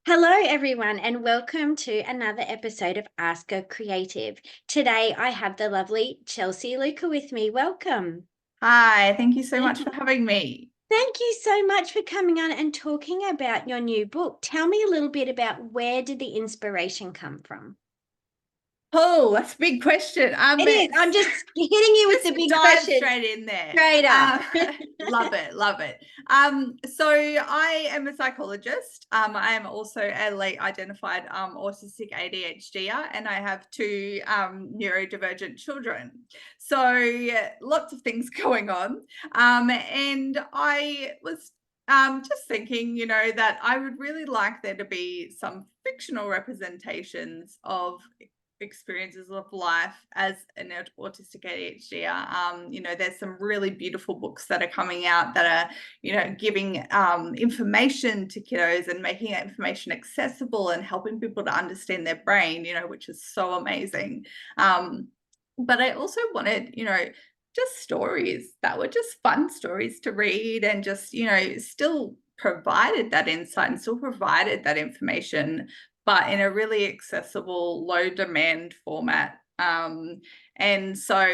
Hello, everyone, and welcome to another episode of Ask a Creative. Today, I have the lovely Chelsea Luca with me. Welcome. Hi, thank you so much for having me. Thank you so much for coming on and talking about your new book. Tell me a little bit about where did the inspiration come from? Oh, that's a big question. It is. I'm just hitting you with Just the big dive question straight in there. straight up. Love it, love it. So I am a psychologist. I am also a late identified autistic ADHDer, and I have two neurodivergent children. So lots of things going on. And I was just thinking, that I would really like there to be some fictional representations of experiences of life as an autistic ADHDer. There's some really beautiful books that are coming out that are, giving information to kiddos and making that information accessible and helping people to understand their brain, which is so amazing. But I also wanted, just stories that were just fun stories to read and just, still provided that insight and still provided that information, but in a really accessible, low demand format. And so,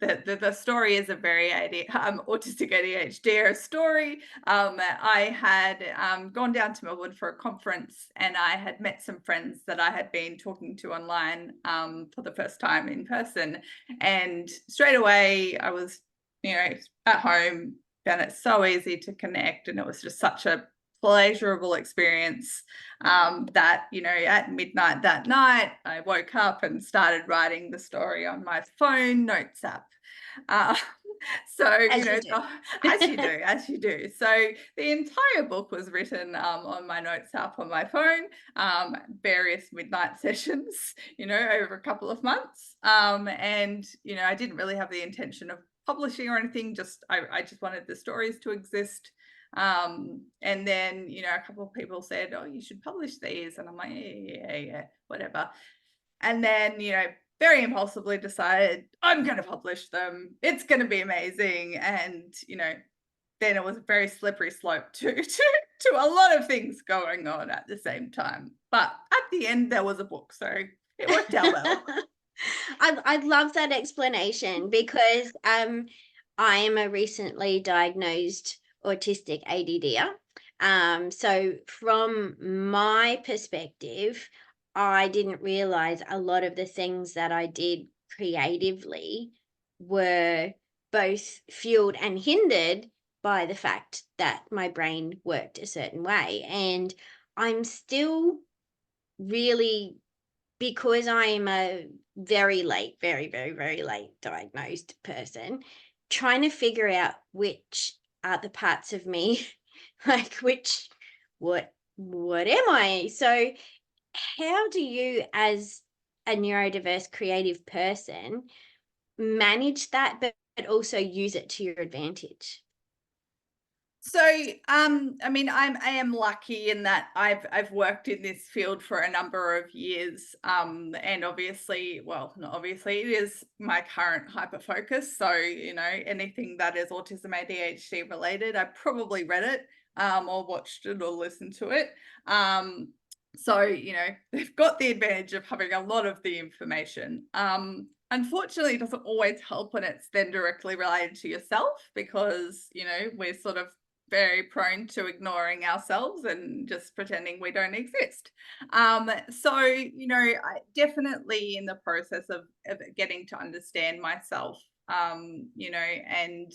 the story is a very autistic ADHD story. I had gone down to Melbourne for a conference, and I had met some friends that I had been talking to online for the first time in person. And straight away, I was, at home, found it so easy to connect, and it was just such a pleasurable experience that, at midnight that night, I woke up and started writing the story on my phone notes app. Uh, so, As you do. as you do. So the entire book was written on my notes app on my phone, various midnight sessions, over a couple of months. And, I didn't really have the intention of publishing or anything, I just wanted the stories to exist. And then, a couple of people said, "Oh, you should publish these." And I'm like, yeah, whatever. And then, very impulsively decided I'm going to publish them. It's going to be amazing. And, then it was a very slippery slope to a lot of things going on at the same time. But at the end, there was a book. So it worked out well. I love that explanation because I am a recently diagnosed autistic ADDer. So from my perspective, I didn't realize a lot of the things that I did creatively were both fueled and hindered by the fact that my brain worked a certain way. And I'm still really, because I am a very late, very, very, very late diagnosed person, trying to figure out which are the parts of me, like what am I? So how do you, as a neurodiverse creative person, manage that but also use it to your advantage? So, I am lucky in that I've worked in this field for a number of years, and obviously, well, not obviously, it is my current hyper focus. So, anything that is autism ADHD related, I probably read it, or watched it, or listened to it. So, they've got the advantage of having a lot of the information. Unfortunately, it doesn't always help when it's then directly related to yourself because, we're sort of very prone to ignoring ourselves and just pretending we don't exist. So, I definitely in the process of getting to understand myself, and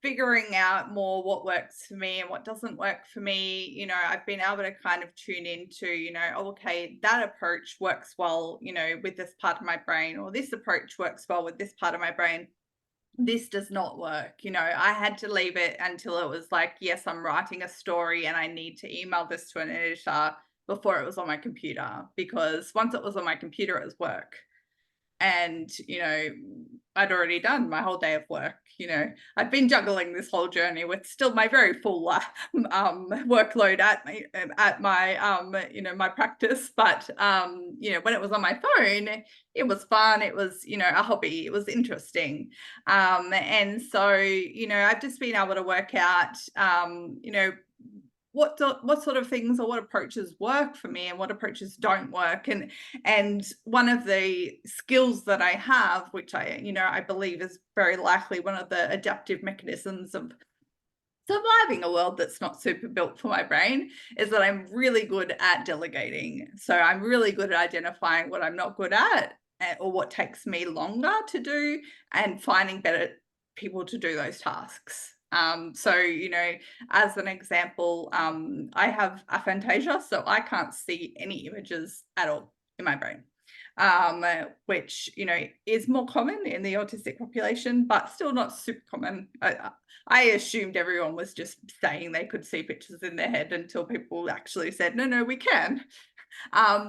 figuring out more what works for me and what doesn't work for me, I've been able to kind of tune into, oh, okay, that approach works well, with this part of my brain, or this approach works well with this part of my brain. This does not work. I had to leave it until it was like, yes, I'm writing a story and I need to email this to an editor before it was on my computer, because once it was on my computer, it was work. And, I'd already done my whole day of work. I've been juggling this whole journey with still my very full workload at my my practice. But, when it was on my phone, it was fun. It was, a hobby. It was interesting. And so, I've just been able to work out, what sort of things or what approaches work for me and what approaches don't work. And one of the skills that I have, which I believe is very likely one of the adaptive mechanisms of surviving a world that's not super built for my brain, is that I'm really good at delegating. So I'm really good at identifying what I'm not good at, or what takes me longer to do, and finding better people to do those tasks. So, as an example, I have aphantasia, so I can't see any images at all in my brain. Which is more common in the autistic population, but still not super common. I assumed everyone was just saying they could see pictures in their head until people actually said, no, we can.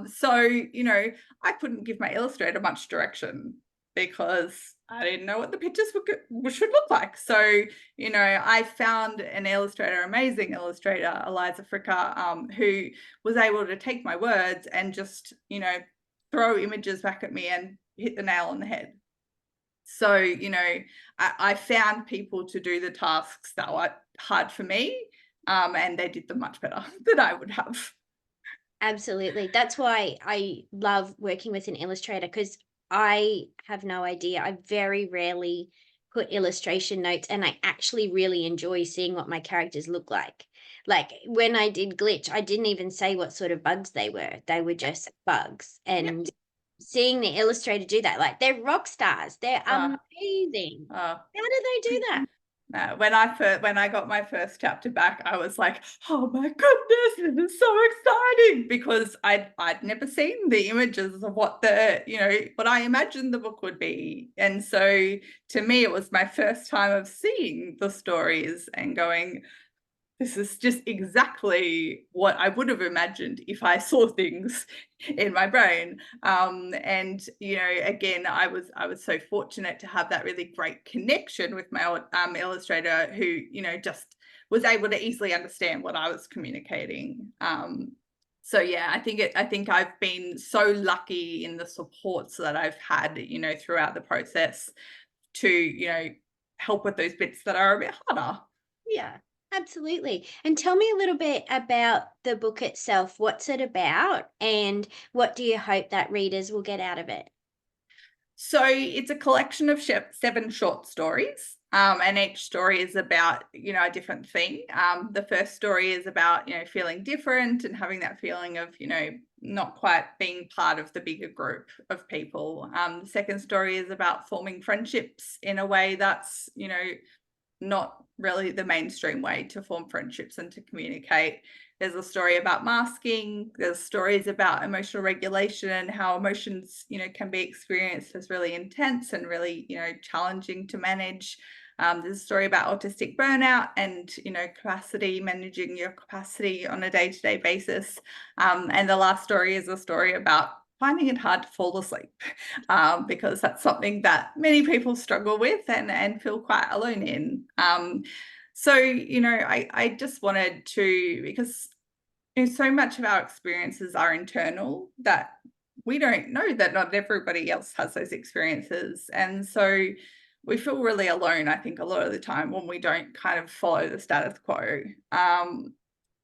So, I couldn't give my illustrator much direction because I didn't know what the pictures should look like. So, I found an illustrator, amazing illustrator, Eliza Fricker, who was able to take my words and just, throw images back at me and hit the nail on the head. So, I found people to do the tasks that were hard for me, and they did them much better than I would have. Absolutely. That's why I love working with an illustrator, because I have no idea. I very rarely put illustration notes, and I actually really enjoy seeing what my characters look like. Like when I did Glitch, I didn't even say what sort of bugs they were. They were just bugs. Yeah. And seeing the illustrator do that, like they're rock stars. They're Uh, amazing. uh, How do they do that? when I got my first chapter back, I was like, "Oh my goodness, this is so exciting!" Because I'd never seen the images of what what I imagined the book would be, and so to me, it was my first time of seeing the stories and going, this is just exactly what I would have imagined if I saw things in my brain. And again, I was so fortunate to have that really great connection with my illustrator, who just was able to easily understand what I was communicating. So yeah, I think I've been so lucky in the supports that I've had, throughout the process to help with those bits that are a bit harder. Yeah, absolutely. And tell me a little bit about the book itself. What's it about, and what do you hope that readers will get out of it? So it's a collection of 7 short stories, and each story is about a different thing. The first story is about feeling different and having that feeling of not quite being part of the bigger group of people. The second story is about forming friendships in a way that's not really the mainstream way to form friendships and to communicate. There's a story about masking. There's stories about emotional regulation and how emotions, can be experienced as really intense and really, challenging to manage. There's a story about autistic burnout and, capacity, managing your capacity on a day-to-day basis. And the last story is a story about finding it hard to fall asleep, because that's something that many people struggle with and feel quite alone in. So, I just wanted to, because so much of our experiences are internal, that we don't know that not everybody else has those experiences. And so we feel really alone, I think, a lot of the time when we don't kind of follow the status quo.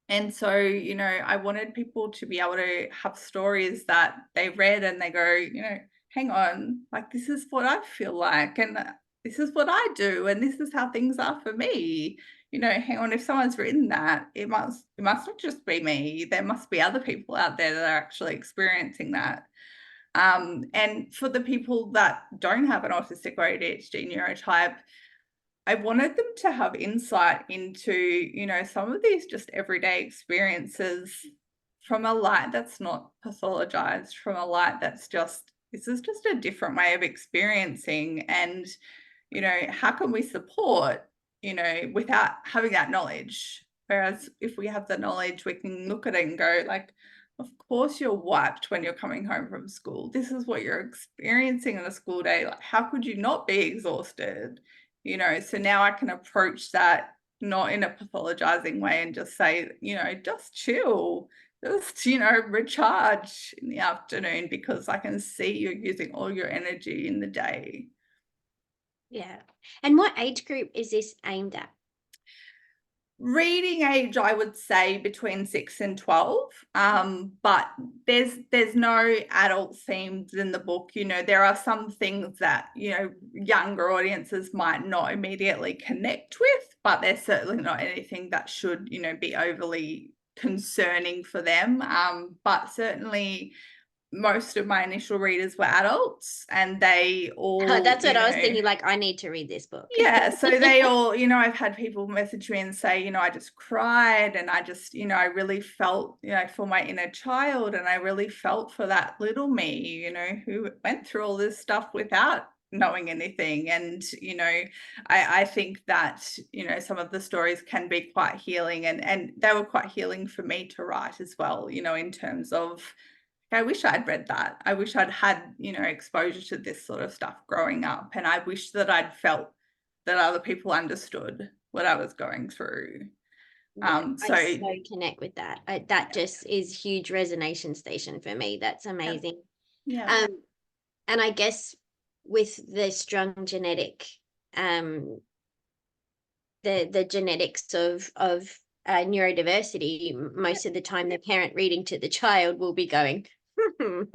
And so, I wanted people to be able to have stories that they read and they go, hang on, like this is what I feel like, and this is what I do, and this is how things are for me. Hang on, if someone's written that, it must not just be me. There must be other people out there that are actually experiencing that. And for the people that don't have an autistic or ADHD neurotype, I wanted them to have insight into, some of these just everyday experiences from a light that's not pathologized, from a light that's just, this is just a different way of experiencing. And, how can we support, without having that knowledge? Whereas if we have the knowledge, we can look at it and go, like, of course you're wiped when you're coming home from school. This is what you're experiencing on a school day. Like, how could you not be exhausted? So now I can approach that not in a pathologizing way and just say, just chill, just, recharge in the afternoon, because I can see you're using all your energy in the day. Yeah. And what age group is this aimed at? Reading age, I would say between 6 and 12. But there's no adult themes in the book. You know, there are some things that, you know, younger audiences might not immediately connect with, but there's certainly not anything that should, you know, be overly concerning for them. But certainly most of my initial readers were adults, and they all, That's you what I was know, thinking, like, I need to read this book. yeah, so they all, you know, I've had people message me and say, you know, I just cried, and I just, you know, I really felt, you know, for my inner child, and I really felt for that little me, you know, who went through all this stuff without knowing anything. And, you know, I think that, you know, some of the stories can be quite healing, and they were quite healing for me to write as well, you know, in terms of, I wish I'd read that. I wish I'd had, you know, exposure to this sort of stuff growing up. And I wish that I'd felt that other people understood what I was going through. Yeah, So I so connect with that. That just is huge resonation station for me. That's yeah, amazing. yeah, Um, and I guess with the strong genetic, um, the genetics of neurodiversity, most of the time the parent reading to the child will be going, hang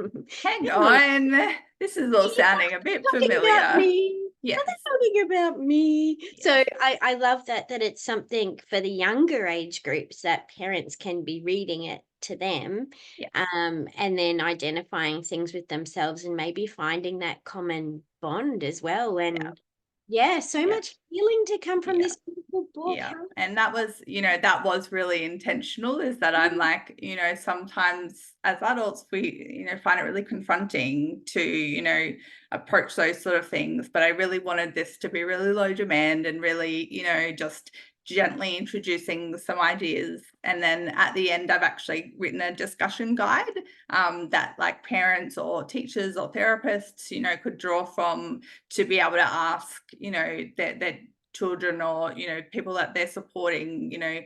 "You're on. This is all sounding a bit talking about familiar. me. Yes. Are they talking about me?" So Yes. I love that it's something for the younger age groups that parents can be reading it to them, Yeah. and then identifying things with themselves and maybe finding that common bond as well. Yeah. And yeah, so Yeah. much healing to come from Yeah. this beautiful book. Yeah, How and that was, you know, that was really intentional, is that I'm like, you know, sometimes as adults we, you know, find it really confronting to, you know, approach those sort of things, but I really wanted this to be really low demand and really, you know, just gently introducing some ideas. And then at the end I've actually written a discussion guide that like parents or teachers or therapists, you know, could draw from to be able to ask, you know, their children, or, you know, people that they're supporting, you know,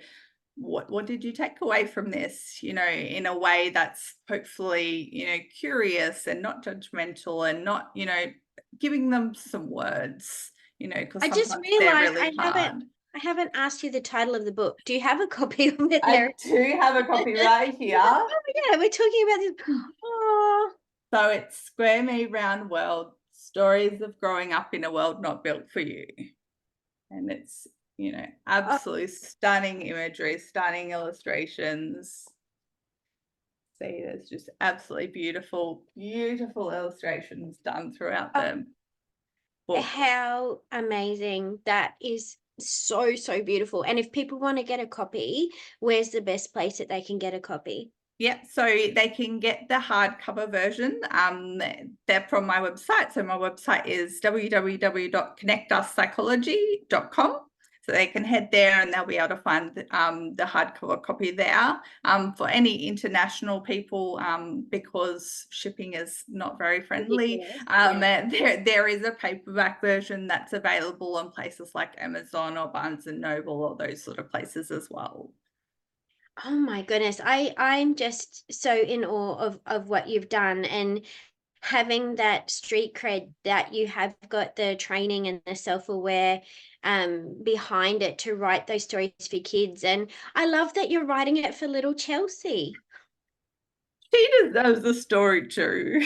what did you take away from this, you know, in a way that's hopefully, you know, curious and not judgmental, and not, you know, giving them some words, you know, because I just sometimes they're realized really hard. I haven't asked you the title of the book. Do you have a copy of it I there? do have a copy right here. Oh yeah, we're talking about this. Oh, So it's Square Me Round World, Stories of Growing Up in a World Not Built for You. And it's, you know, oh, absolutely stunning imagery, stunning illustrations. See, there's just absolutely beautiful, beautiful illustrations done throughout oh, the book. how amazing. That is so, so beautiful. And if people want to get a copy, where's the best place that they can get a copy? Yep, so they can get the hardcover version. They're from my website. So my website is www.connectuspsychology.com. So they can head there and they'll be able to find the hardcover copy there. For any international people, because shipping is not very friendly, Ridiculous. Yeah. there is a paperback version that's available on places like Amazon or Barnes and Noble or those sort of places as well. Oh my goodness. I'm just so in awe of what you've done, and having that street cred that you have got the training and the self-aware behind it to write those stories for kids. And I love that you're writing it for little Chelsea. She deserves a story too.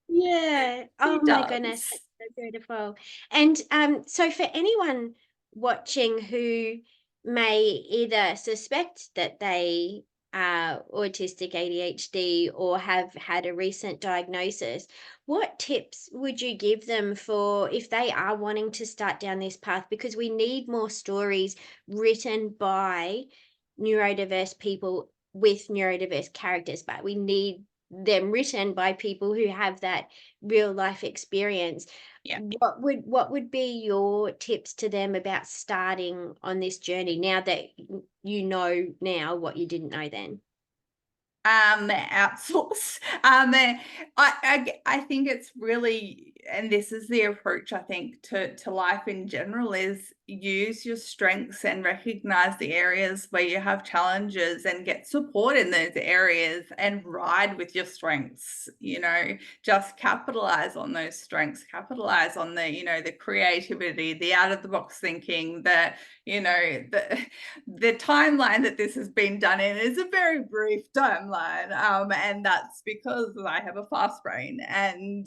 Yeah. She Oh my goodness, does. that's so beautiful. And so for anyone watching who may either suspect that they are autistic ADHD or have had a recent diagnosis, what tips would you give them for if they are wanting to start down this path? Because we need more stories written by neurodiverse people with neurodiverse characters, but we need them written by people who have that real life experience. Yeah. What would be your tips to them about starting on this journey now that you know now what you didn't know then? Outsource. I think it's really, and this is the approach I think to life in general, is use your strengths and recognize the areas where you have challenges and get support in those areas and ride with your strengths. Just capitalize on those strengths, capitalize on the creativity, the out of the box thinking, the timeline that this has been done in is a very brief timeline, and that's because I have a fast brain, and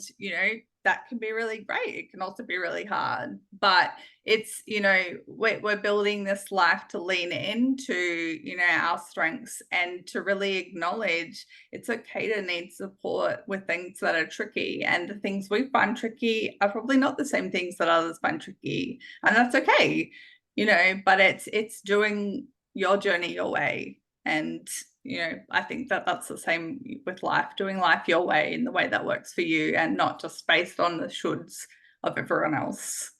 that can be really great. It can also be really hard, but it's we're building this life to lean into our strengths and to really acknowledge it's okay to need support with things that are tricky, and the things we find tricky are probably not the same things that others find tricky, and that's okay. But it's doing your journey your way. And I think that's the same with life, doing life your way in the way that works for you, and not just based on the shoulds of everyone else.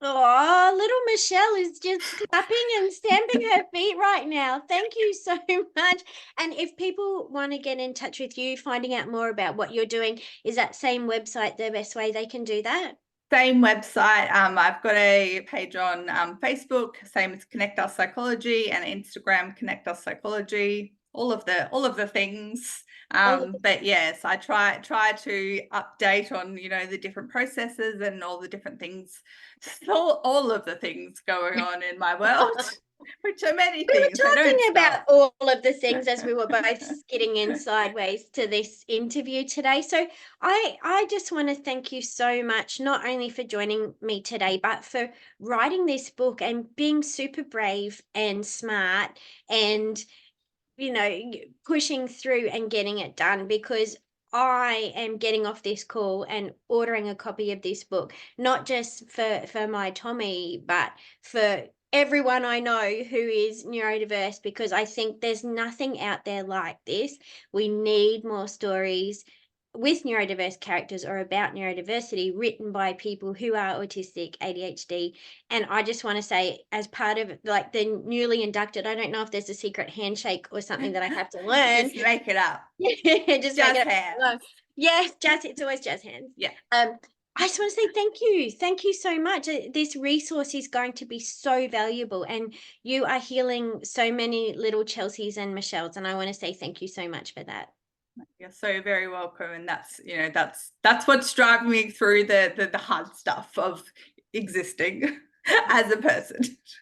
Oh, little Michelle is just clapping and stamping her feet right now. Thank you so much. And if people want to get in touch with you, finding out more about what you're doing, is that same website the best way they can do that? Same website. I've got a page on Facebook, same as Connect Us Psychology, and Instagram, Connect Us Psychology. All of the things. But yes, I try to update on the different processes and all the different things, all of the things going on in my world. Which are many things. We were talking about all of the things as we were both skidding in sideways to this interview today. So I just want to thank you so much, not only for joining me today, but for writing this book and being super brave and smart and pushing through and getting it done, because I am getting off this call and ordering a copy of this book, not just for my Tommy, but for everyone I know who is neurodiverse, because I think there's nothing out there like this. We need more stories with neurodiverse characters or about neurodiversity written by people who are autistic, ADHD. And I just want to say, as part of like the newly inducted, I don't know if there's a secret handshake or something that I have to learn. Just make it up. Just jazz make it hands. up. Yes, it's always jazz hands. Yeah. I just want to say thank you. Thank you so much. This resource is going to be so valuable, and you are healing so many little Chelseas and Michelles. And I want to say thank you so much for that. You're so very welcome. And that's what's driving me through the hard stuff of existing as a person.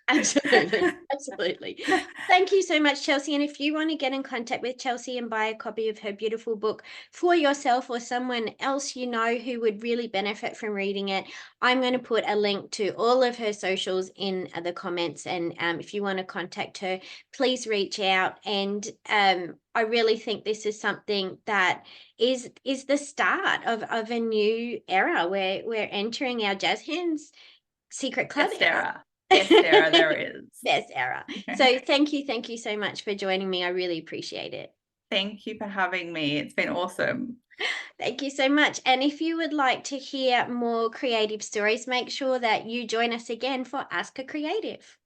Absolutely. Absolutely. Thank you so much, Chelsea. And if you want to get in contact with Chelsea and buy a copy of her beautiful book for yourself or someone else who would really benefit from reading it, I'm going to put a link to all of her socials in the comments. And if you want to contact her, please reach out. And I really think this is something that is the start of a new era where we're entering our jazz hands secret club era. Best era there is. Best era. So thank you so much for joining me. I really appreciate it. Thank you for having me. It's been awesome. Thank you so much. And if you would like to hear more creative stories, make sure that you join us again for Ask a Creative.